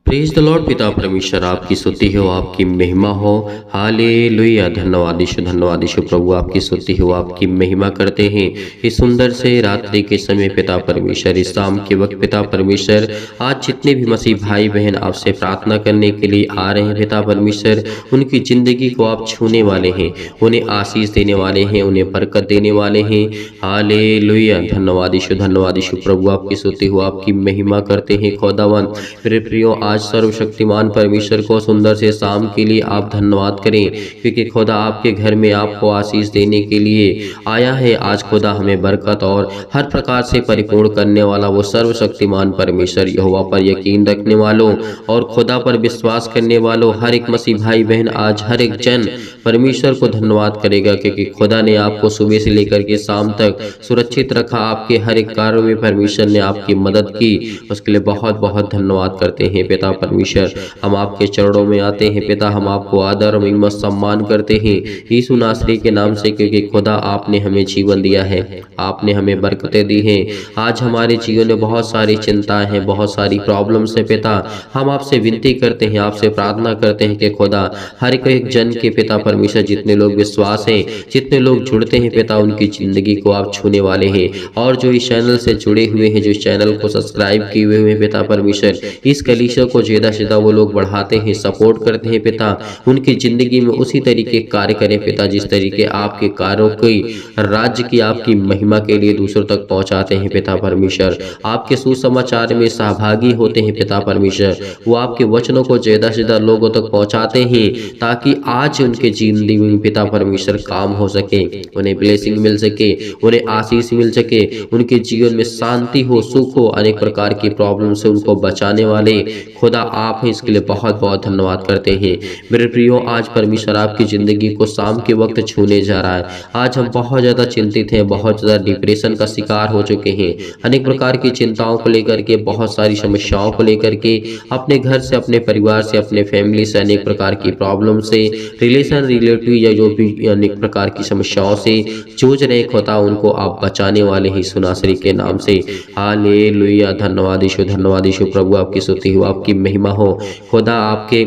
Praise the Lord. पिता परमेश्वर आपकी स्तुति हो, आपकी महिमा हो। हालेलुया। धन्यवाद यीशु प्रभु आपकी स्तुति हो, आपकी महिमा करते हैं। इस सुंदर से रात्रि के समय पिता परमेश्वर, इस शाम के वक्त पिता परमेश्वर, आज जितने भी मसीह भाई बहन आपसे प्रार्थना करने के लिए आ रहे हैं पिता परमेश्वर, उनकी जिंदगी को आप छूने वाले हैं, उन्हें आशीष देने वाले हैं, उन्हें बरकत देने वाले हैं। हालेलुया। धन्यवाद यीशु प्रभु आपकी स्तुति हो, आपकी महिमा करते हैं। खुदावन मेरे प्रियो, आज सर्वशक्तिमान परमेश्वर को सुंदर से शाम के लिए आप धन्यवाद करें, क्योंकि खुदा आपके घर में आपको आशीष देने के लिए आया है। आज खुदा हमें बरकत और हर प्रकार से परिपूर्ण करने वाला वो सर्वशक्तिमान परमेश्वर यहोवा पर यकीन रखने वालों और खुदा पर विश्वास करने वालों हर एक मसीह भाई बहन, आज हर एक जन परमेश्वर को धन्यवाद करेगा, क्योंकि खुदा ने आपको सुबह से लेकर के शाम तक सुरक्षित रखा। आपके हर एक कार्य में परमेश्वर ने आपकी मदद की, उसके लिए बहुत बहुत धन्यवाद करते हैं पिता परमेश्वर। हम आपके चरणों में आते हैं पिता, हम आपको आदर और सम्मान करते हैं यीशु नासरी के नाम से, क्योंकि खुदा आपने हमें जीवन दिया है, आपने हमें बरकतें दी हैं। आज हमारे जीवन में बहुत सारी चिंताएं हैं, बहुत सारी प्रॉब्लम्स है पिता। हम आपसे विनती करते हैं, आपसे प्रार्थना करते हैं कि खुदा हर एक जन के पिता परमेश्वर, जितने लोग विश्वास हैं, जितने लोग जुड़ते हैं पिता, उनकी जिंदगी को आप छूने वाले हैं। और जो इस चैनल से जुड़े हुए हैं, जो इस चैनल को सब्सक्राइब किए हुए हैं पिता परमेश्वर, इस कलीसिया को ज्यादा से ज्यादा वो लोग बढ़ाते हैं, सपोर्ट करते हैं पिता, उनकी जिंदगी में उसी तरीके कार्य करें पिता, जिस तरीके आपके कार्यों की राज्य की आपकी महिमा के लिए दूसरों तक पहुंचाते हैं पिता परमेश्वर। आपके सुसमाचार में सहभागी होते हैं पिता परमेश्वर, वो आपके वचनों को ज्यादा से ज्यादा लोगों तक पहुंचाते हैं, ताकि आज उनके जिंदगी में पिता परमेश्वर काम हो सके, उन्हें ब्लेसिंग मिल सके, उन्हें आशीष मिल सके, उनके जीवन में शांति हो, सुख हो। अनेक प्रकार की प्रॉब्लम से उनको बचाने वाले खुदा आप हैं, इसके लिए बहुत बहुत धन्यवाद करते हैं मेरे प्रियो। आज परमेश्वर आपकी जिंदगी को शाम के वक्त छूने जा रहा है। आज हम बहुत ज़्यादा चिंतित हैं, बहुत ज़्यादा डिप्रेशन का शिकार हो चुके हैं, अनेक प्रकार की चिंताओं को लेकर के, बहुत सारी समस्याओं को लेकर के, अपने घर से, अपने परिवार से, अपने फैमिली से, अनेक प्रकार की प्रॉब्लम से, रिलेशन रिलेटिव या जो भी अनेक प्रकार की समस्याओं से जूझ रहे खुदा, उनको आप बचाने वाले हैं यीशु नासरी के नाम से। हालेलुया। धन्यवाद यीशु प्रभु आपकी स्तुति हो, आपकी महिमा हो। खुदा आपके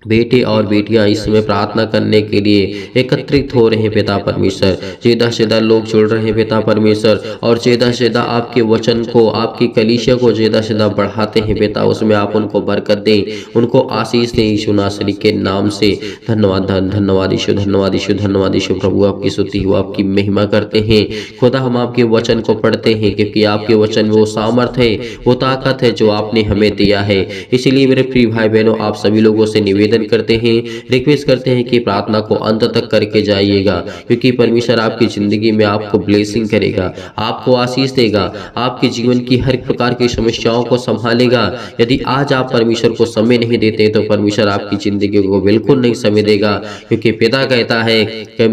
बेटे और बेटियां इस समय प्रार्थना करने के लिए एकत्रित हो रहे हैं पिता परमेश्वर, ज्यादा से ज्यादा लोग जुड़ रहे हैं पिता परमेश्वर, और ज्यादा से ज्यादा आपके वचन को, आपकी कलीसिया को ज्यादा से ज्यादा बढ़ाते हैं पिता। उसमें आप उनको बरकत दें, उनको आशीष दें यीशु नासरी के नाम से। धन्यवाद धन्यवाद यीशु प्रभु आपकी स्तुति हो, आपकी महिमा करते हैं खुदा। हम आपके वचन को पढ़ते हैं, क्योंकि आपके वचन में वो सामर्थ है, वो ताकत है जो आपने हमें दिया है। इसीलिए मेरे प्रिय भाई बहनों, आप सभी लोगों से निवेदन करते हैं, रिक्वेस्ट करते हैं कि प्रार्थना को अंत तक करके जाइएगा, क्योंकि परमेश्वर आपकी जिंदगी में आपको ब्लेसिंग करेगा, आपको आशीष देगा, आपके जीवन की हर प्रकार की समस्याओं को संभालेगा। यदि आज आप परमेश्वर को समय नहीं देते, तो परमेश्वर आपकी जिंदगी को बिल्कुल नहीं समय देगा, क्योंकि पिता कहता है कि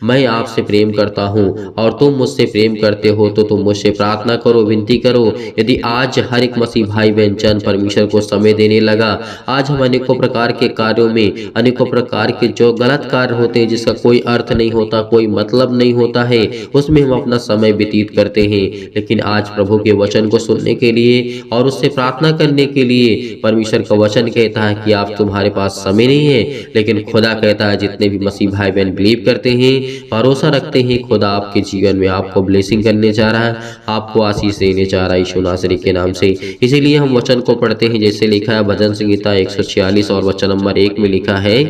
मैं आपसे प्रेम करता हूं और तुम मुझसे प्रेम करते हो, तो तुम मुझसे प्रार्थना करो, विनती करो। यदि आज हर एक मसीह भाई बहन जन परमेश्वर को समय देने लगा, आज हम अनेकों प्रकार के कार्यों में, अनेकों प्रकार के जो गलत कार्य होते हैं, जिसका कोई अर्थ नहीं होता, कोई मतलब नहीं होता है, उसमें हम अपना समय व्यतीत करते हैं। लेकिन आज प्रभु के वचन को सुनने के लिए और उससे प्रार्थना करने के लिए परमेश्वर का वचन कहता है कि आप, तुम्हारे पास समय नहीं है, लेकिन खुदा कहता है जितने भी मसीह भाई बहन बिलीव करते हैं, भरोसा रखते हैं, खुदा आपके जीवन में आपको ब्लेसिंग करने जा रहा है, आपको आशीष देने जा रहा है यीशु नासरी के नाम से। इसीलिए हम वचन को पढ़ते हैं, जैसे लिखा है भजन संहिता 146 और वचन नंबर 1 में लिखा है,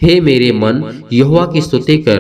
हे मेरे मन यहोवा की स्तुति कर,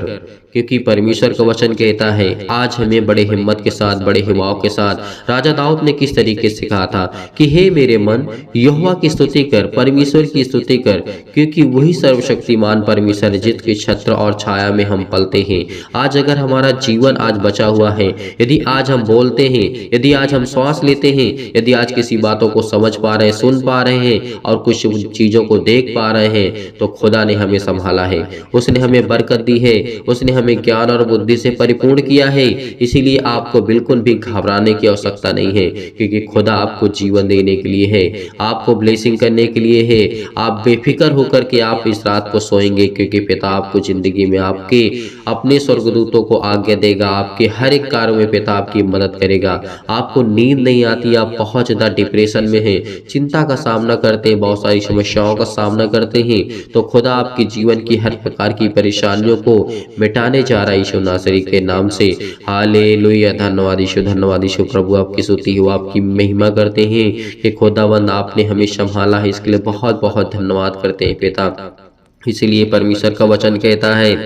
क्योंकि परमेश्वर का वचन कहता है। आज हमें बड़े हिम्मत के साथ, बड़े हिमाव के साथ राजा दाऊद ने किस तरीके से कहा था कि हे मेरे मन यहोवा की स्तुति कर, परमेश्वर की स्तुति कर, क्योंकि वही सर्वशक्तिमान परमेश्वर जिसके छत्र और छाया में हम पलते हैं। आज अगर हमारा जीवन आज बचा हुआ है, यदि आज हम बोलते हैं, यदि आज हम श्वास लेते हैं, यदि आज किसी बातों को समझ पा रहे हैं, सुन पा रहे हैं और कुछ चीजों को देख पा रहे हैं, तो खुदा ने हमें संभाला है, उसने हमें बरकत दी है, उसने हमें ज्ञान और बुद्धि से परिपूर्ण किया है। इसीलिए आपको बिल्कुल भी घबराने की आवश्यकता नहीं है, क्योंकि खुदा आपको जीवन देने के लिए है, आपको ब्लेसिंग करने के लिए है। आप बेफिक्र होकर के आप इस रात को सोएंगे, क्योंकि पिता आपको जिंदगी में आपके अपने स्वर्गदूतों को आज्ञा देगा। आपके हर एक कार्य में पिता आपकी मदद करेगा। आपको नींद नहीं आती, आप बहुत ज्यादा डिप्रेशन में हैं, चिंता का सामना करते हैं, बहुत सारी समस्याओं का सामना करते हैं, तो खुदा आपके जीवन की हर प्रकार की परेशानियों को मिटाने जा रहा है यीशु नासरी के नाम से। हालेलुया। धन्यवाद यीशु, धन्यवाद यीशु। प्रभु आपकी स्तुति हो, आपकी महिमा करते हैं कि खुदावंद आपने हमें संभाला है, इसके लिए बहुत बहुत धन्यवाद करते हैं पिता। इसीलिए परमेश्वर का वचन कहता है,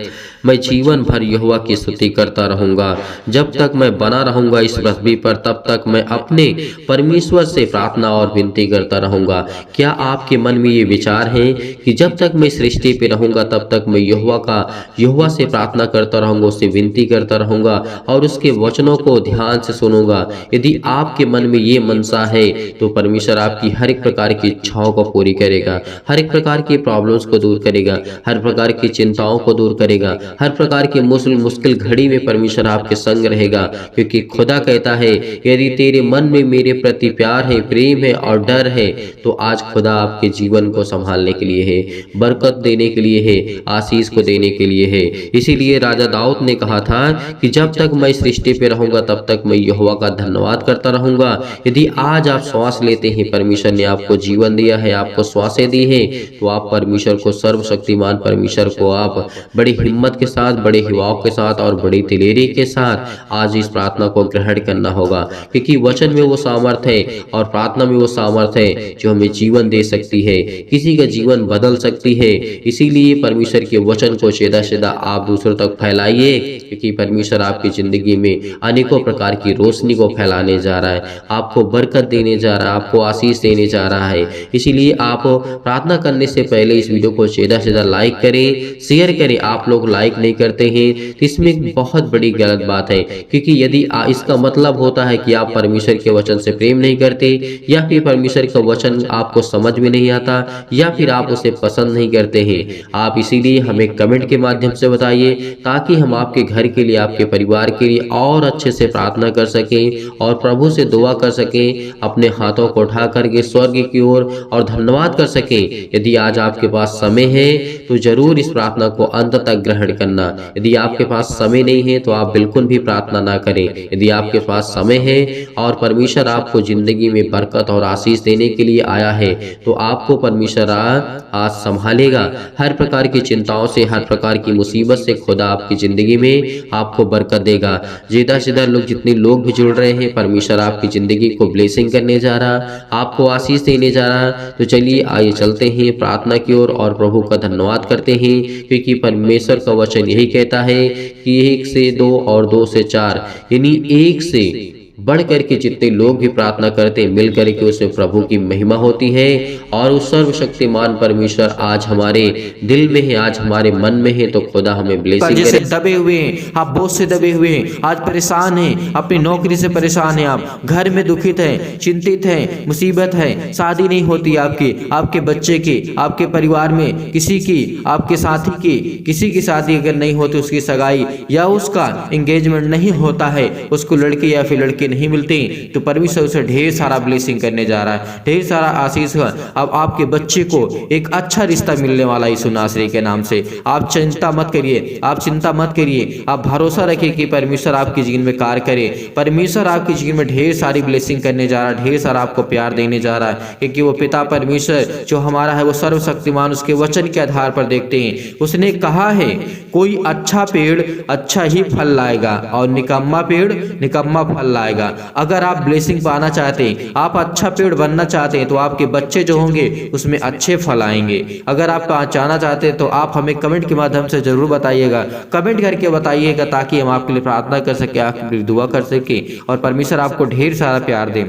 मैं जीवन भर यहोवा की स्तुति करता रहूंगा। जब तक मैं बना रहूंगा इस पृथ्वी पर, तब तक मैं अपने परमेश्वर से प्रार्थना और विनती करता रहूंगा। क्या आपके मन में ये विचार है कि जब तक मैं सृष्टि पे रहूंगा तब तक मैं यहोवा से प्रार्थना करता रहूंगा, उससे विनती करता रहूंगा और उसके वचनों को ध्यान से सुनूंगा? यदि आपके मन में ये मनसा है तो परमेश्वर आपकी हर एक प्रकार की इच्छाओं को पूरी करेगा, हर एक प्रकार की प्रॉब्लम्स को दूर करेगा, हर प्रकार की चिंताओं को दूर करेगा, हर प्रकार की मुश्किल घड़ी में परमेश्वर आपके संग रहेगा। क्योंकि खुदा कहता है, यदि तेरे मन में मेरे प्रति प्यार है, प्रेम है और डर है, तो आज खुदा आपके जीवन को संभालने के लिए है, बरकत देने के लिए है, आशीष को देने के लिए है। इसीलिए राजा दाऊद ने कहा था कि जब तक मैं सृष्टि पे रहूंगा तब तक मैं यहोवा का धन्यवाद करता रहूंगा। यदि आज आप श्वास लेते हैं, परमेश्वर ने आपको जीवन दिया है, आपको श्वासें दी है, तो आप परमेश्वर को, सर्वशक्तिमान परमेश्वर को आप बड़ी हिम्मत के साथ, बड़े हिवाव के साथ और बड़ी दिलेरी के साथ आज इस प्रार्थना को ग्रहण करना होगा। क्योंकि वचन में वो सामर्थ है और प्रार्थना में वो सामर्थ है जो हमें जीवन दे सकती है, किसी का जीवन बदल सकती है। इसीलिए परमेश्वर के वचन को सीधा सीधा आप दूसरों तक फैलाइए, क्योंकि परमेश्वर आपकी जिंदगी में अनेकों प्रकार की रोशनी को फैलाने जा रहा है, आपको बरकत देने जा रहा है, आपको आशीष देने जा रहा है। इसीलिए आप प्रार्थना करने से पहले इस वीडियो को सीधा सीधा लाइक करें, शेयर करें। आप लोग लाइक नहीं करते हैं तो इसमें एक बहुत बड़ी गलत बात है, क्योंकि यदि इसका मतलब होता है कि आप परमेश्वर के वचन से प्रेम नहीं करते, या फिर परमेश्वर का वचन आपको समझ में नहीं आता, या फिर आप उसे पसंद नहीं करते हैं। आप इसीलिए हमें कमेंट के माध्यम से बताइए, ताकि हम आपके घर के लिए, आपके परिवार के लिए और अच्छे से प्रार्थना कर सकें और प्रभु से दुआ कर सकें, अपने हाथों को उठा करके स्वर्ग की ओर और धन्यवाद कर सकें। यदि आज आपके पास समय है तो जरूर इस प्रार्थना को अंत तक ग्रहण करना। यदि आपके पास समय नहीं है तो आप बिल्कुल भी प्रार्थना ना करें। यदि आपके पास समय है और परमेश्वर आपको जिंदगी में बरकत और आशीष देने के लिए आया है, तो आपको परमेश्वर आज संभालेगा। हर प्रकार की चिंताओं से, हर प्रकार की मुसीबत से खुदा आपकी जिंदगी में आपको बरकत देगा। सीधा सीधा लोग, जितने लोग भी जुड़ रहे हैं, परमेश्वर आपकी जिंदगी को ब्लेसिंग करने जा रहा, आपको आशीष देने जा रहा। तो चलिए आइए चलते हैं प्रार्थना की ओर और प्रभु का धन्यवाद करते हैं, क्योंकि परमेश्वर का वचन यही कहता है कि 1 से 2 और 2 से 4, यानी 1 से बढ़ करके जितने लोग भी प्रार्थना करते हैं, मिल करके उसमें प्रभु की महिमा होती है। और उस सर्वशक्तिमान परमेश्वर आज हमारे दिल में है, आज हमारे मन में है, तो खुदा हमें ब्लेसिंग करे। दबे हुए हैं आप, बोझ से दबे हुए हैं, आज परेशान हैं, अपनी नौकरी से परेशान हैं, आप घर में दुखित हैं, चिंतित हैं, मुसीबत है, शादी नहीं होती आपकी, आपके बच्चे की, आपके परिवार में किसी की, आपके साथी की, किसी की शादी अगर नहीं होती, उसकी सगाई या उसका एंगेजमेंट नहीं होता है, उसको लड़के या फिर लड़के नहीं मिलते, तो परमेश्वर उसे ढेर सारा ब्लेसिंग करने जा रहा है, ढेर सारा आशीष। अब आपके बच्चे को एक अच्छा रिश्ता मिलने वाला यीशु नासरी के नाम से। आप चिंता मत करिए, आप चिंता मत करिए, आप भरोसा रखिए कि परमेश्वर आपके जीवन में कार्य करे। परमेश्वर आपके जीवन में ढेर सारी ब्लेसिंग करने जा रहा है, ढेर सारा आपको प्यार देने जा रहा है, क्योंकि वो पिता परमेश्वर जो हमारा है वो सर्वशक्तिमान, उसके वचन के आधार पर देखते हैं। उसने कहा है, कोई अच्छा पेड़ अच्छा ही फल लाएगा और निकम्मा पेड़ निकम्मा फल लाएगा। अगर आप ब्लेसिंग पाना चाहते हैं, आप अच्छा पेड़ बनना चाहते हैं, तो आपके बच्चे जो होंगे उसमें अच्छे फल आएंगे। अगर आप चाहना चाहते हैं तो आप हमें कमेंट के माध्यम से जरूर बताइएगा, कमेंट करके बताइएगा, ताकि हम आपके लिए प्रार्थना कर सके, आपके लिए दुआ कर सके और परमेश्वर आपको ढेर सारा प्यार दे।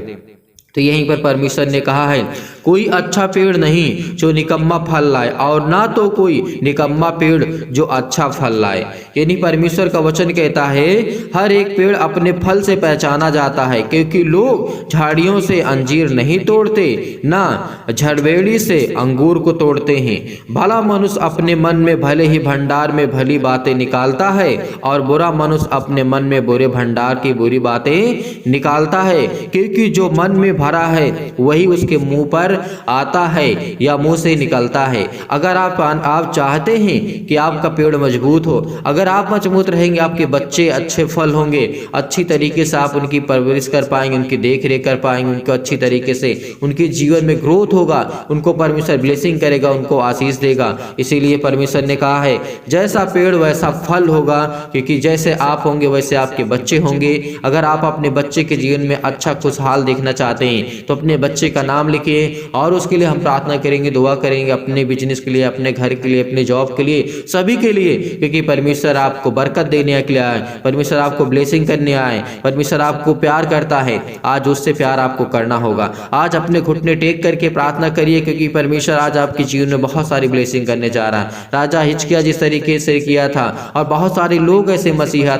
तो यहीं पर परमेश्वर ने कहा है, कोई अच्छा पेड़ नहीं जो निकम्मा फल लाए, और ना तो कोई निकम्मा पेड़ जो अच्छा फल लाए। यानी परमेश्वर का वचन कहता है हर एक पेड़ अपने फल से पहचाना जाता है, क्योंकि लोग झाड़ियों से अंजीर नहीं तोड़ते, ना झड़वेड़ी से अंगूर को तोड़ते हैं। भला मनुष्य अपने मन में भले ही भंडार में भली बातें निकालता है, और बुरा मनुष्य अपने मन में बुरे भंडार की बुरी बातें निकालता है, क्योंकि जो मन में भरा है वही उसके मुंह पर आता है या मुंह से निकलता है। अगर आप चाहते हैं कि आपका पेड़ मजबूत हो, अगर आप मजबूत रहेंगे, आपके बच्चे अच्छे फल होंगे, अच्छी तरीके से आप उनकी परवरिश कर पाएंगे, उनकी देख रेख कर पाएंगे, उनको अच्छी तरीके से उनके जीवन में ग्रोथ होगा, उनको परमेश्वर ब्लेसिंग करेगा, उनको आशीष देगा। इसीलिए परमेश्वर ने कहा है जैसा पेड़ वैसा फल होगा, क्योंकि जैसे आप होंगे वैसे आपके बच्चे होंगे। अगर आप अपने बच्चे के जीवन में अच्छा खुशहाल देखना चाहते हैं तो अपने बच्चे का नाम लिखिए, और उसके लिए हम प्रार्थना करेंगे, दुआ करेंगे, अपने बिजनेस के लिए, अपने घर के लिए, अपने जॉब के लिए, सभी के लिए, क्योंकि परमेश्वर आपको बरकत देने के लिए आए, परमेश्वर आपको ब्लेसिंग करने आए, परमेश्वर आपको प्यार करता है। आज उससे प्यार आपको करना होगा। आज अपने घुटने टेक करके प्रार्थना करिए, क्योंकि परमेश्वर आज आपके जीवन में बहुत सारी ब्लेसिंग करने जा रहा है। राजा हिजकिय्याह जिस तरीके से किया था, और बहुत सारे लोग ऐसे मसीह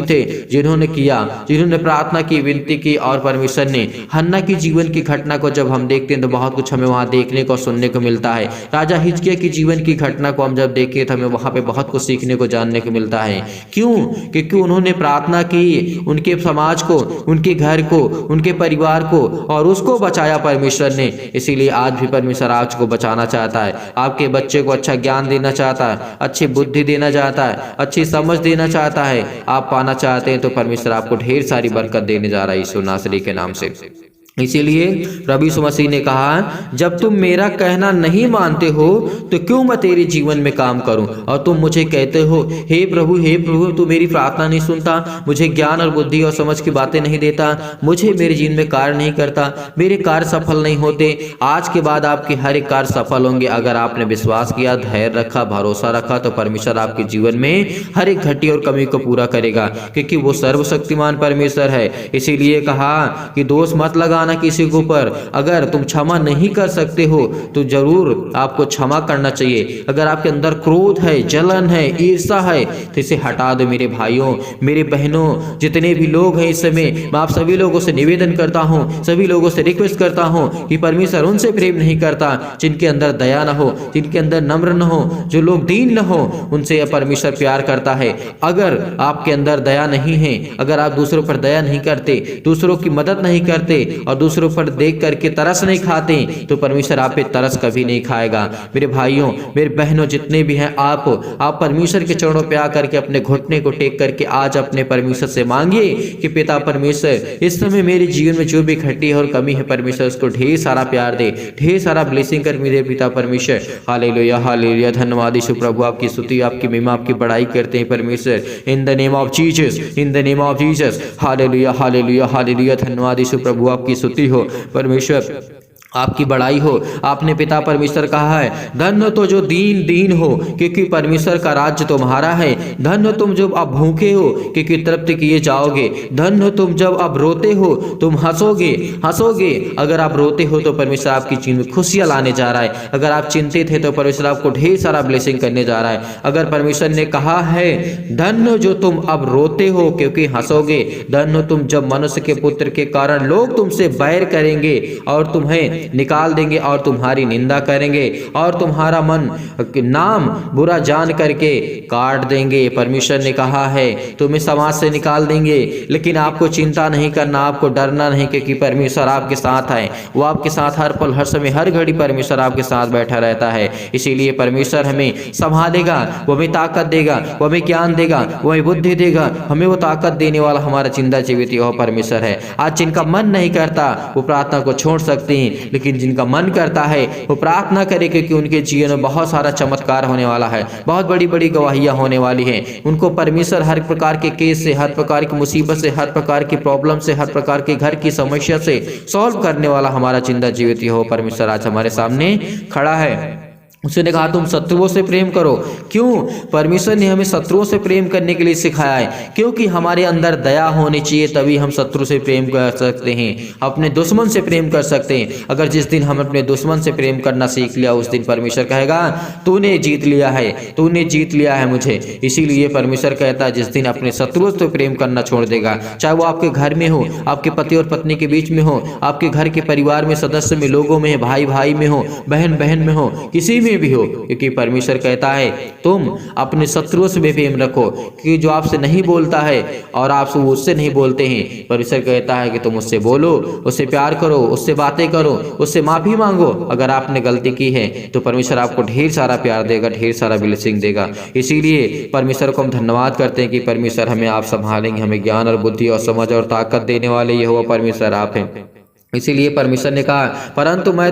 थे जिन्होंने प्रार्थना की, विनती की, और परमेश्वर ने हन्ना की जीवन की घटना को जब हम देखते हैं तो बहुत कुछ हमें वहां देखने को सुनने को मिलता है। राजा हिजकिय्याह की जीवन की घटना को हम जब देखें तो हमें वहां पे बहुत कुछ सीखने को, जानने को मिलता है। क्यों? क्योंकि उन्होंने प्रार्थना की, उनके समाज को, उनके घर को, उनके परिवार को, और उसको बचाया परमेश्वर ने। इसीलिए आज भी परमेश्वर आज को बचाना चाहता है, आपके बच्चे को अच्छा ज्ञान देना चाहता है, अच्छी बुद्धि देना चाहता है, अच्छी समझ देना चाहता है। आप पाना चाहते हैं तो परमेश्वर आपको ढेर सारी बरकत देने जा रहा है यीशु नासरी के नाम से। इसीलिए प्रभु यीशु मसीह ने कहा जब तुम मेरा कहना नहीं मानते हो तो क्यों मैं तेरे जीवन में काम करूं, और तुम मुझे कहते हो हे प्रभु तू मेरी प्रार्थना नहीं सुनता, मुझे ज्ञान और बुद्धि और समझ की बातें नहीं देता, मुझे मेरे जीवन में कार्य नहीं करता, मेरे कार्य सफल नहीं होते। आज के बाद आपके हर एक कार्य सफल होंगे। अगर आपने विश्वास किया, धैर्य रखा, भरोसा रखा, तो परमेश्वर आपके जीवन में हर एक घटी और कमी को पूरा करेगा, क्योंकि वो सर्वशक्तिमान परमेश्वर है। इसीलिए कहा कि दोष मत लगाना किसी के ऊपर। अगर तुम क्षमा नहीं कर सकते हो तो जरूर आपको क्षमा करना चाहिए। अगर आपके अंदर क्रोध है, जलन है, ईर्ष्या है, तो इसे हटा दो। मेरे भाइयों, मेरे बहनों, जितने भी लोग हैं इस समय, मैं आप सभी लोगों से निवेदन करता हूं, सभी लोगों से रिक्वेस्ट करता हूं कि परमेश्वर उनसे प्रेम नहीं करता जिनके अंदर दया न हो, जिनके अंदर नम्र न हो, जो लोग दीन न हो, उनसे यह परमेश्वर प्यार करता है। अगर आपके अंदर दया नहीं है, अगर आप दूसरों पर दया नहीं करते, दूसरों की मदद नहीं करते, और दूसरों पर देख करके तरस नहीं खाते, तो परमेश्वर आप पे तरस कभी नहीं खाएगा। मेरे भाइयों, मेरे बहनों, जितने भी हैं, आप परमेश्वर के चरणों पे आकर के अपने घुटने को टेक करके आज अपने परमेश्वर से मांगिए कि पिता परमेश्वर, इस समय मेरे जीवन में जो भी घटी है और कमी है, परमेश्वर उसको ढेर सारा प्यार दे, ढेर सारा ब्लेसिंग कर मेरे पिता परमेश्वर। हालेलुया, हालेलुया, धन्यवाद यीशु प्रभु, आपकी स्तुति, आपकी महिमा, आपकी बड़ाई करते हैं परमेश्वर। इन the name of Jesus, in the name of Jesus. Hallelujah, hallelujah, हालेलुया, धन्यवाद यीशु प्रभु, आपकी स्तुति हो परमेश्वर, आपकी बड़ाई हो। आपने पिता परमेश्वर कहा है धन्य तो जो दीन हो, क्योंकि परमेश्वर का राज्य तुम्हारा है। धन्य तुम जब अब भूखे हो, क्योंकि तृप्त किए जाओगे। धन्य तुम जब अब रोते हो, तुम हंसोगे। अगर आप रोते हो तो परमेश्वर आपकी जीवन में खुशियां लाने जा रहा है। अगर आप चिंतित है तो परमेश्वर आपको ढेर सारा ब्लेसिंग करने जा रहा है। अगर परमेश्वर ने कहा है धन्य जो तुम अब रोते हो, क्योंकि हंसोगे। धन्य तुम जब मनुष्य के पुत्र के कारण लोग तुमसे बैर करेंगे और तुम्हें निकाल देंगे और तुम्हारी निंदा करेंगे और तुम्हारा नाम बुरा जान करके काट देंगे। परमेश्वर ने कहा है तुम्हें समाज से निकाल देंगे, लेकिन आपको चिंता नहीं करना, आपको डरना नहीं, क्योंकि परमेश्वर आपके साथ है। वो आपके साथ हर पल, हर समय, हर घड़ी परमेश्वर आपके साथ बैठा रहता है। इसीलिए परमेश्वर हमें संभालेगा, वो हमें ताकत देगा, वो हमें ज्ञान देगा, वो हमें बुद्धि देगा। हमें वो ताकत देने वाला हमारा जिंदा जीवित यहोवा परमेश्वर है। आज जिनका मन नहीं करता वो प्रार्थना को छोड़ सकते हैं, लेकिन जिनका मन करता है वो प्रार्थना करे, क्योंकि उनके जीवन में बहुत सारा चमत्कार होने वाला है, बहुत बड़ी बड़ी गवाहियां होने वाली हैं। उनको परमेश्वर हर प्रकार के केस से, हर प्रकार की मुसीबत से, हर प्रकार की प्रॉब्लम से, हर प्रकार के घर की समस्या से सॉल्व करने वाला हमारा जिंदा जीवित यहोवा परमेश्वर आज हमारे सामने खड़ा है। उसने कहा तुम शत्रुओं से प्रेम करो। क्यों? परमेश्वर ने हमें शत्रुओं से प्रेम करने के लिए सिखाया है, क्योंकि हमारे अंदर दया होनी चाहिए, तभी हम शत्रु से प्रेम कर सकते हैं, अपने दुश्मन से प्रेम कर सकते हैं। अगर जिस दिन हम अपने दुश्मन से प्रेम करना सीख लिया, उस दिन परमेश्वर कहेगा तूने जीत लिया है, तूने जीत लिया है मुझे। इसीलिए परमेश्वर कहता है जिस दिन अपने शत्रुओं से प्रेम करना छोड़ देगा, चाहे वो आपके घर में हो, आपके पति और पत्नी के बीच में हो, आपके घर के परिवार में सदस्य में, लोगों में, भाई भाई में हो, बहन बहन में हो, किसी में भी हो, क्योंकि परमेश्वर कहता है तुम अपने शत्रुओं से भी प्रेम रखो, कि जो आपसे नहीं बोलता है और आप उससे नहीं बोलते हैं, परमेश्वर कहता है कि तुम उससे बोलो, उससे प्यार करो, उससे बातें करो, उससे माफी मांगो। अगर आपने गलती की है तो परमेश्वर आपको ढेर सारा प्यार देगा, ढेर सारा ब्लेसिंग देगा। इसीलिए परमेश्वर को हम धन्यवाद करते हैं कि परमेश्वर हमें आप संभालेंगे, हमें ज्ञान और बुद्धि और समझ और ताकत देने वाले यहोवा परमेश्वर आप हैं। इसीलिए परमेश्वर ने कहा परंतु मैं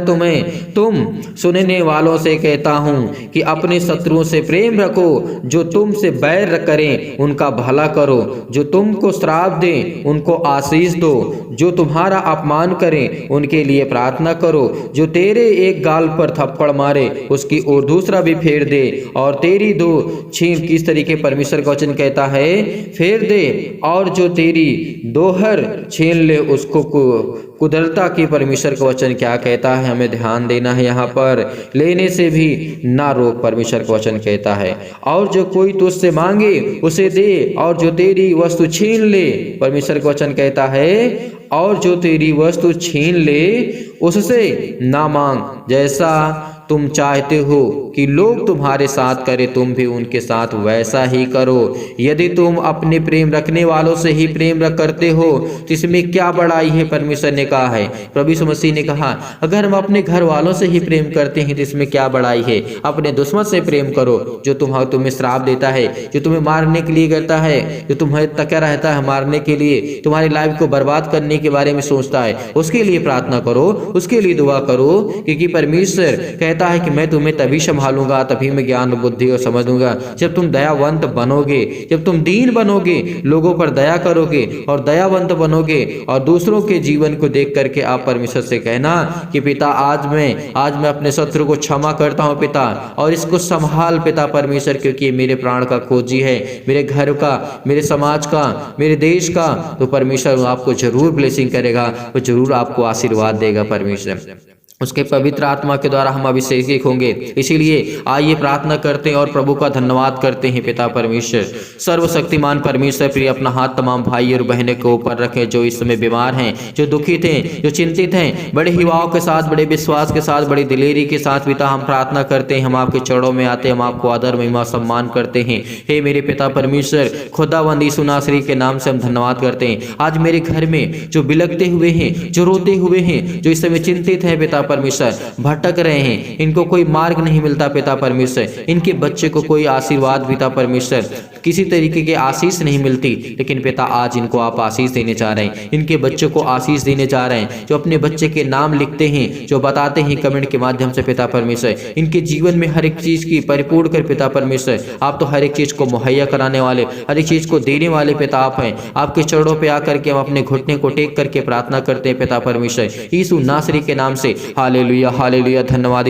तुम सुनने वालों से कहता हूँ कि अपने शत्रुओं से प्रेम रखो, जो तुमसे बैर करें उनका भला करो, जो तुमको श्राप दें उनको आशीष दो, जो तुम्हारा अपमान करें उनके लिए प्रार्थना करो, जो तेरे एक गाल पर थप्पड़ मारे उसकी और दूसरा भी फेर दे, और तेरी दो छीन, किस तरीके परमेश्वर का वचन कहता है फेर दे, और जो तेरी दोहर छीन ले उसको कुदरता की परमेश्वर का वचन क्या कहता है, हमें ध्यान देना है। यहाँ पर लेने से भी ना रोक, परमेश्वर का वचन कहता है। और जो कोई तुझसे मांगे उसे दे, और जो तेरी वस्तु छीन ले, परमेश्वर का वचन कहता है, और जो तेरी वस्तु छीन ले उससे ना मांग, जैसा तुम चाहते हो कि लोग तुम्हारे साथ करें तुम भी उनके साथ वैसा ही करो। यदि तुम अपने प्रेम रखने वालों से ही प्रेम करते हो तो इसमें क्या बड़ाई है, परमेश्वर ने कहा है। प्रभु यीशु मसीह ने कहा अगर हम अपने घर वालों से ही प्रेम करते हैं तो इसमें क्या बड़ाई है। अपने दुश्मन से प्रेम करो जो तुम्हें श्राप देता है, जो तुम्हें मारने के लिए करता है, जो तुम्हें तका रहता है मारने के लिए, तुम्हारी लाइफ को बर्बाद करने के बारे में सोचता है, उसके लिए प्रार्थना करो, उसके लिए दुआ करो, क्योंकि परमेश्वर कहता है कि मैं तुम्हें तभी संभालूंगा, तभी मैं ज्ञान बुद्धि और समझ दूंगा जब तुम दयावंत बनोगे, जब तुम दीन बनोगे, लोगों पर दया करोगे और दयावंत बनोगे, और दूसरों के जीवन को देख करके आप परमेश्वर से कहना कि पिता आज मैं अपने शत्रु को क्षमा करता हूं पिता, और इसको संभाल पिता परमेश्वर, क्योंकि ये मेरे प्राण का खोजी है, मेरे घर का, मेरे समाज का, मेरे देश का। तो परमेश्वर आपको जरूर ब्लेसिंग करेगा, वो जरूर आपको आशीर्वाद देगा परमेश्वर। उसके पवित्र आत्मा के द्वारा हम अभिषेक होंगे। इसीलिए आइए प्रार्थना करते हैं और प्रभु का धन्यवाद करते हैं। पिता परमेश्वर, सर्वशक्तिमान परमेश्वर, प्रिय अपना हाथ तमाम भाई और बहनों के ऊपर रखें जो इस समय बीमार हैं, जो दुखित हैं, जो चिंतित हैं। बड़े युवाओं के साथ, बड़े विश्वास के साथ, बड़ी दिलेरी के साथ पिता हम प्रार्थना करते हैं। हम आपके चरणों में आते हैं, हम आपको आदर महिमा सम्मान करते हैं। हे मेरे पिता परमेश्वर, खुदावंद यीशु नासरी के नाम से हम धन्यवाद करते हैं। आज मेरे घर में जो बिलखते हुए हैं, जो रोते हुए हैं, जो इस समय चिंतित हैं पिता परमेश्वर, भटक रहे हैं, इनको कोई मार्ग नहीं मिलता पिता परमेश्वर, इनके बच्चे को कोई आशीर्वाद पिता परमेश्वर, किसी तरीके की आशीष नहीं मिलती, लेकिन पिता आज इनको आप आशीष देने जा रहे हैं, इनके बच्चों को आशीष देने जा रहे हैं। जो अपने बच्चे के नाम लिखते हैं, जो बताते हैं कमेंट के माध्यम से पिता परमेश्वर, इनके जीवन में हर एक चीज की परिपूर्ण कर पिता परमेश्वर। आप तो हर एक चीज को मुहैया कराने वाले, हर एक चीज को देने वाले पिता आप हैं। आपके चरणों पे आकर के हम अपने घुटने को टेक करके प्रार्थना करते हैं पिता परमेश्वर, यीशु नासरी के नाम से। हालेलुया हालेलुया, धन्यवाद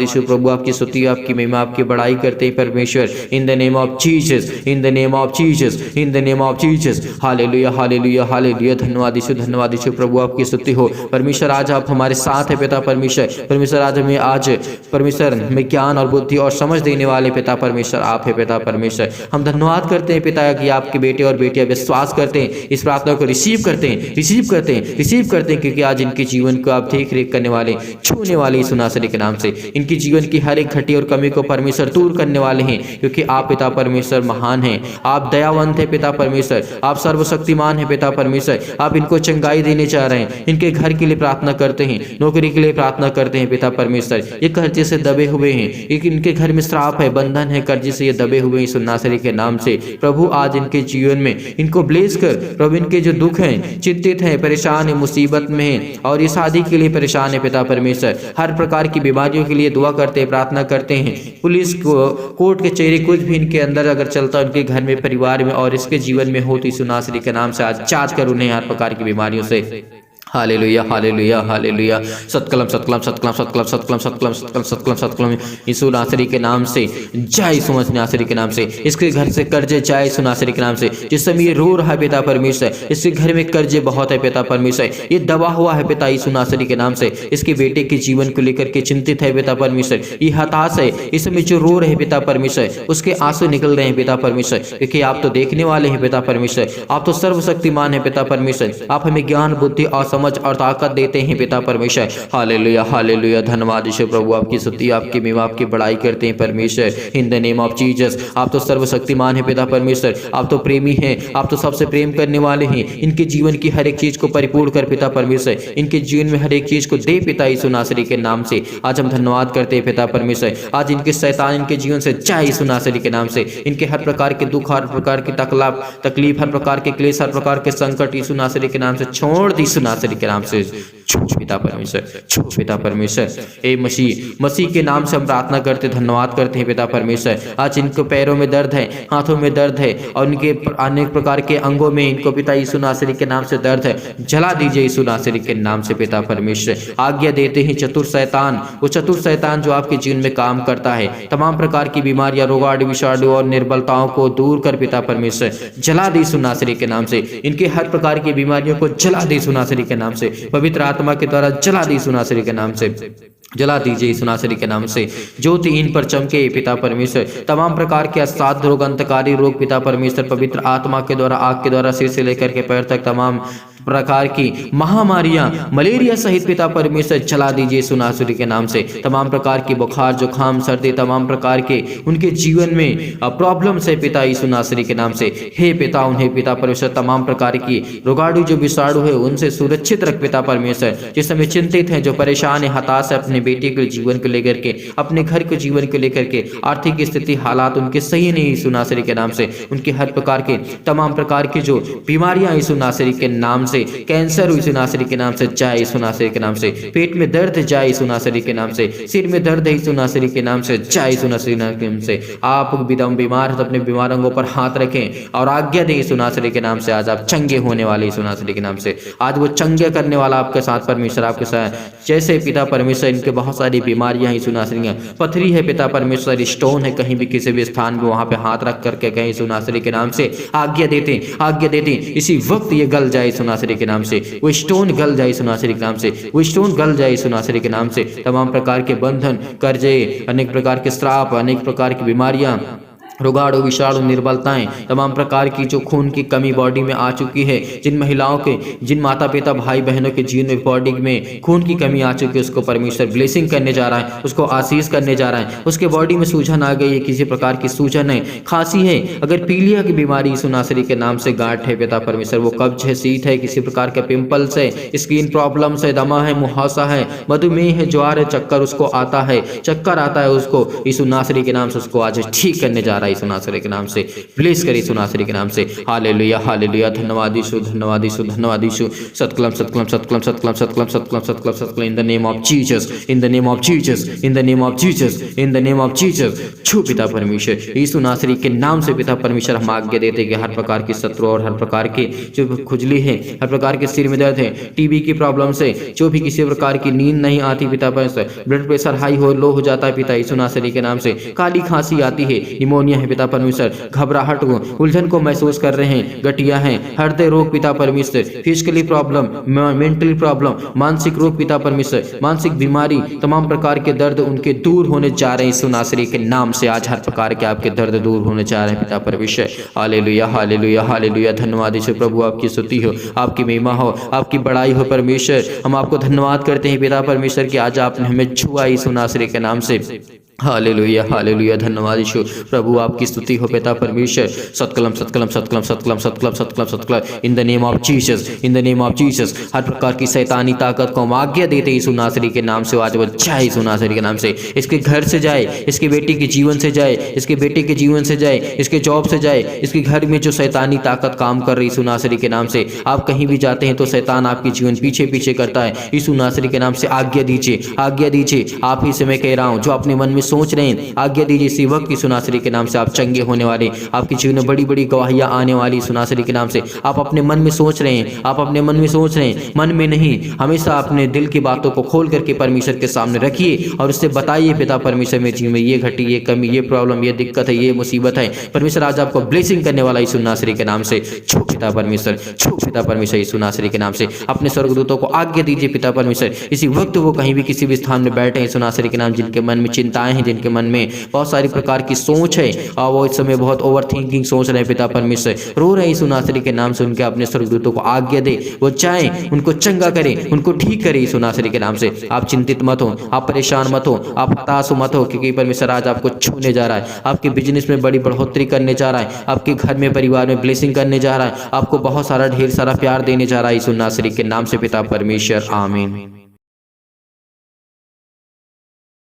यीशु प्रभु, आपकी स्तुति, आपकी महिमा, आपकी बड़ाई करते हैं परमेश्वर। इन the name of Jesus, in the name of Jesus, in the name of Jesus. Hallelujah hallelujah हालेलुया, धन्यवाद यीशु प्रभु, आपकी स्तुति हो परमेश्वर। आज आप हमारे साथ है पिता परमेश्वर। परमेश्वर आज परमेश्वर में ज्ञान और बुद्धि और समझ देने वाले पिता परमेश्वर आप है पिता परमेश्वर। हम धन्यवाद करते हैं पिता कि आपके बेटे और बेटियां विश्वास करते हैं, इस प्रार्थना को रिसीव करते हैं, क्योंकि आज इनके जीवन को आप देख रेख करने वाले, छूने वाले यीशु नासरी के नाम से इनकी जीवन की हर एक घटी और कमी को परमेश्वर दूर करने वाले हैं, क्योंकि आप पिता परमेश्वर महान हैं, आप दयावंत हैं पिता परमेश्वर, आप सर्वशक्तिमान हैं पिता परमेश्वर। आप इनको चंगाई देने जा रहे हैं, इनके घर के लिए प्रार्थना करते हैं, नौकरी के लिए प्रार्थना करते हैं पिता परमेश्वर। ये कर्जे से दबे हुए हैं, इनके घर में श्राप है, बंधन है, कर्जे से ये दबे हुए यीशु नासरी के नाम से। प्रभु आज इनके जीवन में इनको ब्लेस कर प्रभु, इनके जो दुख हैं, चिंतित हैं, परेशान है, मुसीबत में है, और ये शादी के लिए परेशान है पिता परमेश्वर, हर प्रकार की बीमारियों के लिए दुआ करते हैं, प्रार्थना करते हैं। पुलिस को, कोर्ट के चेहरे कुछ भी इनके अंदर अगर चलता है, उनके घर में, परिवार में और इसके जीवन में हो, तो यीशु नासरी के नाम से आज जांच कर उन्हें हर प्रकार की बीमारियों से हालेलुया हालेलुया हालेलुया। सत्कलम सत्कलम सत्कलम सत्कलम सत्कलम सत्कलम सत्कलम सत्कलम सत्कलम यीशु नासरी के नाम से, जय यीशु मसीह नासरी के नाम से। इसके घर से कर्जे जय यीशु नासरी के नाम से। जिस समय ये रो रहा है पिता परमेश्वर, इसके घर में कर्जे बहुत है पिता परमेश्वर, ये दबा हुआ है पिता यीशु नासरी के नाम से। इसके बेटे के जीवन को लेकर के चिंतित है पिता परमेश्वर, ये हताश है। इस समय जो रो रहे पिता परमेश्वर, उसके आंसू निकल रहे हैं पिता परमेश्वर, क्योंकि आप तो देखने वाले हैं पिता परमेश्वर, आप तो सर्वशक्तिमान है पिता परमेश्वर। आप हमें ज्ञान बुद्धि और समझ और ताकत देते हैं पिता परमेश्वर। हालेलुया हालेलुया। धन्यवाद यीशु प्रभु, आपकी स्तुति आपकी महिमा आपकी बड़ाई करते हैं परमेश्वर, इन द नेम ऑफ जीसस। आप तो सर्वशक्तिमान है पिता परमेश्वर, आप तो प्रेमी हैं, आप तो सबसे प्रेम करने वाले हैं। इनके जीवन की हर एक चीज को परिपूर्ण कर पिता परमेश्वर, इनके जीवन में हर एक चीज को दे पिता यीशु नासरी के नाम से। आज हम धन्यवाद करते हैं पिता परमेश्वर, आज इनके शैतान इनके जीवन से जय यीशु नासरी के नाम से। इनके हर प्रकार के दुख, हर प्रकार की तकलीफ, हर प्रकार के क्लेश, हर प्रकार के संकट यीशु नासरी के नाम से छोड़ दी यीशु नासरी के नाम से। छूट पिता परमेश्वर, छूट पिता परमेश्वर। ए मसीह के नाम से हम प्रार्थना करते, धन्यवाद करते हैं पिता परमेश्वर। आज इनको पैरों में दर्द है, हाथों में दर्द है और इनके अनेक प्रकार के अंगों में इनको पिता यीशु नासरी के नाम से दर्द है। जला दीजिए यीशु नासरी के नाम से पिता परमेश्वर। आज्ञा देते हैं चतुर शैतान, वो चतुर शैतान जो आपके जीवन में काम करता है, तमाम प्रकार की बीमारियां, रोगाणु, विषाणु और निर्बलताओं को दूर कर पिता परमेश्वर। जला दी यीशु नासरी के नाम से। इनके हर प्रकार की बीमारियों को जला दी यीशु नासरी के नाम से। पवित्र आत्मा के द्वारा जला दी यीशु नासरी के नाम से। जला दीजिए यीशु नासरी के नाम से। ज्योति इन पर चमके पिता परमेश्वर। तमाम प्रकार के असाध्य रोग, अंतकारी रोग पिता परमेश्वर, पवित्र आत्मा के द्वारा, आग के द्वारा, सिर से लेकर के पैर तक तमाम प्रकार की महामारियां, मलेरिया सहित पिता परमेश्वर जला दीजिए यीशु नासरी के नाम से। तमाम प्रकार की बुखार, जुखाम, सर्दी, तमाम प्रकार के उनके जीवन में प्रॉब्लम से पिता यीशु नासरी के नाम से। हे पिता, उन्हें पिता परमेश्वर तमाम प्रकार की रोगाणु जो विषाणु है उनसे सुरक्षित रख पिता परमेश्वर। जिस समय चिंतित हैं, जो परेशान है, हताश है अपने बेटे के जीवन को लेकर के, अपने घर के जीवन को लेकर के, आर्थिक स्थिति हालात उनके सही नहीं यीशु नासरी के नाम से। उनके हर प्रकार के तमाम प्रकार की जो बीमारियां यीशु नासरी के नाम से, कैंसर यीशु नासरी के नाम से जाए यीशु नासरी के नाम से। पेट में दर्द जाए यीशु नासरी के नाम से। सिर में दर्द है यीशु नासरी के नाम से जाए यीशु नासरी के नाम से। आप बीमार हैं तो अपने बीमार अंगों पर हाथ रखें और आज्ञा दें यीशु नासरी के नाम से। आज आप चंगे होने वाले यीशु नासरी के नाम से। आज वो चंगे करने वाला आपके साथ परमेश्वर, आपके साथ। जैसे पिता परमेश्वर इनके बहुत सारी बीमारियां यीशु नासरी, पथरी है पिता परमेश्वर, स्टोन है कहीं भी किसी भी स्थान में, वहां पे हाथ रख करके कहीं यीशु नासरी के नाम से आज्ञा देते, आज्ञा देते इसी वक्त ये गल जाए यीशु नासरी के नाम से। वो स्टोन गल जाए यीशु नासरी के नाम से। वो स्टोन गल जाए यीशु नासरी के नाम से। तमाम प्रकार के बंधन, कर्जे, अनेक प्रकार के श्राप, अनेक प्रकार की बीमारियां, रोगाणु, विषाणु, निर्बलताएं, तमाम प्रकार की जो खून की कमी बॉडी में आ चुकी है, जिन महिलाओं के, जिन माता पिता भाई बहनों के जीवन में बॉडी में खून की कमी आ चुकी है, उसको परमेश्वर ब्लेसिंग करने जा रहा है, उसको आशीष करने जा रहा है। उसके बॉडी में सूजन आ गई है, किसी प्रकार की सूजन है, खांसी है, अगर पीलिया की बीमारी यीशु नासरी के नाम से, गांठ है पिता परमेश्वर, वो कब्ज है, सीत है, किसी प्रकार के पिंपल्स है, स्किन प्रॉब्लम्स है, दमा है, मुहासा है, मधुमेह है, ज्वार है, चक्कर उसको आता है, चक्कर आता है उसको, यीशु नासरी के नाम से उसको आज ठीक करने जा रहा है यीशु नासरी के नाम से। ब्लेस करिए यीशु नासरी के नाम से। हालेलुया हालेलुया। धन्यवाद यीशु, धन्यवाद यीशु, धन्यवाद यीशु। सत्कलम सत्कलम सत्कलम सत्कलम सत्कलम सत्कलम सत्कलम सत्कलम। In the name of Jesus, in the name of Jesus, in the name of Jesus, in the name of Jesus. छू पिता परमेश्वर, यीशु नासरी के नाम से पिता परमेश्वर हम आज्ञा देते कि हर प्रकार की शत्रु और हर प्रकार के जो खुजली है, हर प्रकार के सिर में दर्द है, टीबी की प्रॉब्लम से, जो भी किसी प्रकार की नींद नहीं आती पिता परमेश्वर, ब्लड प्रेशर हाई हो, लो हो जाता है पिता यीशु नासरी के नाम से, काली खांसी आती है, निमोनिया है पिता परमेश्वर, घबराहट को, उलझन को महसूस कर रहे हैं, गठिया हैं, हृदय रोग पिता परमेश्वर, फिजिकली प्रॉब्लम, मेंटली प्रॉब्लम, मानसिक रोग पिता परमेश्वर, मानसिक बीमारी, तमाम प्रकार के दर्द उनके दूर होने जा रहे हैं यीशु नासरी के नाम से। आज हर प्रकार के आपके दर्द दूर होने जा रहे हैं पिता परमेश्वर। हालेलुया हालेलुया हालेलुया। धन्यवाद यीशु प्रभु, आपकी स्तुति हो, आपकी महिमा हो, आपकी बड़ाई हो परमेश्वर। हम आपको धन्यवाद करते हैं पिता परमेश्वर कि आज आपने हमें छुआ यीशु नासरी के नाम से। हालेलुया हालेलुया। धन्यवाद यीशु प्रभु, आपकी स्तुति हो पिता परमेश्वर। सत्कलम सत्कलम सत्कलम सत्कलम सत्कलम सत्कलम सत्कलम। In the name of Jesus, in the name of Jesus. हर प्रकार की शैतानी ताकत को हम आज्ञा देते यीशु नासरी के नाम से। आज वो जाए यीशु नासरी के नाम से, इसके घर से जाए, इसके बेटी के जीवन से जाए, इसके बेटे के जीवन से जाए, इसके जॉब से जाए, इसके घर में जो शैतानी ताकत काम कर रही यीशु नासरी के नाम से। आप कहीं भी जाते हैं तो शैतान आपके जीवन पीछे पीछे करता है, यीशु नासरी के नाम से आज्ञा दीजिए, आज्ञा दीजिए। आप ही से मैं कह रहा हूँ, जो अपने मन में सोच रहे हैं, आज्ञा दीजिए इसी वक्त की सुनासरी के नाम से आप चंगे होने वाले, आपके जीवन में बड़ी बड़ी गवाहियां आने वाली सुनासरी के नाम से। आप अपने मन में सोच रहे हैं, आप अपने मन में सोच रहे हैं, मन में नहीं, हमेशा अपने दिल की बातों को खोल करके परमेश्वर के सामने रखिए और उससे बताइए, पिता परमेश्वर मेरे जीवन में ये घटी, ये कमी, ये प्रॉब्लम, ये दिक्कत है, ये मुसीबत है। परमेश्वर आज आपको ब्लेसिंग करने वाला यीशु नासरी के नाम से। छू पिता परमेश्वर, छू पिता परमेश्वर यीशु नासरी के नाम से। अपने स्वर्गदूतों को आज्ञा दीजिए पिता परमेश्वर, इसी वक्त वो कहीं भी किसी भी स्थान में बैठे हैं यीशु नासरी के नाम, जिनके मन में चिंताएं हैं, जिनके मन में बहुत सारी प्रकार की सोच है और वो इस समय बहुत ओवर थिंकिंग सोच रहे हैं, पिता परमेश्वर रो रहे हैं यीशु नासरी के नाम से। उनके अपने स्वर्गदूतों को आज्ञा दे, वो चाहें उनको चंगा करे, उनको ठीक करे यीशु नासरी के नाम से। आप चिंतित मत हो, आप परेशान मत हो, आप हताश मत हो, क्योंकि परमेश्वर आज आपको छूने जा रहा है, आपके बिजनेस में बड़ी बढ़ोतरी करने जा रहा है, आपके घर में परिवार में ब्लेसिंग करने जा रहा है, आपको बहुत सारा ढेर सारा प्यार देने जा रहा है यीशु नासरी के नाम से पिता परमेश्वर, आमीन।